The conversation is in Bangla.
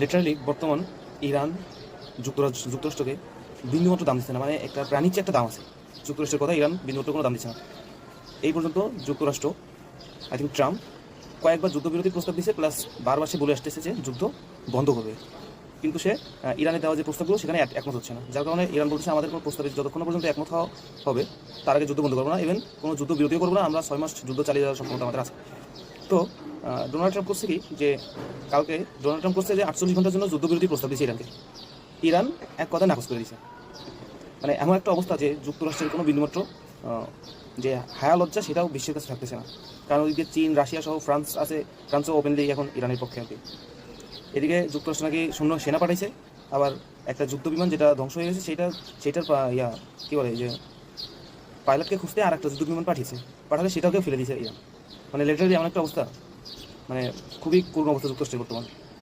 লিটারালি বর্তমান ইরান যুক্তরাষ্ট্রকে বিন্দুমাত্র দাম দিচ্ছে না। মানে একটা প্রাণীর চেয়ে একটা দাম আছে। যুক্তরাষ্ট্রের কথা ইরান বিন্দুমাত্র কোনো দাম দিচ্ছে না। এই পর্যন্ত যুক্তরাষ্ট্র, আই থিঙ্ক ট্রাম্প কয়েকবার যুদ্ধবিরতির প্রস্তাব দিচ্ছে, প্লাস বারবার সে বলে আসতেছে যে যুদ্ধ বন্ধ করবে। কিন্তু সে ইরানের দেওয়া যে প্রস্তাবগুলো সেখানে একমত হচ্ছে না। যার কারণে ইরান বলছে আমাদের কোনো প্রস্তাবে যতক্ষণ পর্যন্ত একমত হওয়া হবে তার আগে যুদ্ধ বন্ধ করবো না, ইভেন কোনো যুদ্ধ বিরতিও করবো না, আমরা 6 মাস যুদ্ধ চালিয়ে যাওয়ার সক্ষমতা আমাদের আছে। তো ডোনাল্ড ট্রাম্প করছে কি, যে কালকে ডোনাল্ড ট্রাম্প করছে যে 48 ঘন্টার জন্য যুদ্ধবিরতির প্রস্তাব দিয়েছে ইরানকে। ইরান এক কথা নাকচ করে দিয়েছে। মানে এমন একটা অবস্থা যে যুক্তরাষ্ট্রের কোনো বিন্দুমাত্র যে হায়া লজ্জা সেটাও বিশ্বের কাছে থাকতেছে না। কারণ ওইদিকে চীন, রাশিয়া সহ ফ্রান্স আছে, ফ্রান্সও ওপেনলি এখন ইরানের পক্ষে আর কি। এদিকে যুক্তরাষ্ট্র নাকি শূন্য সেনা পাঠাইছে, আবার একটা যুদ্ধ বিমান যেটা ধ্বংস হয়ে গেছে সেইটার কী বলে যে পাইলটকে খুঁজতে আর একটা যুদ্ধ বিমান পাঠালে সেটাকেও ফেলে দিয়েছে ইরান। মানে লিটারালি এমন একটা অবস্থা, মানে খুবই করুণ অবস্থা যুক্তরাষ্ট্রের বর্তমান।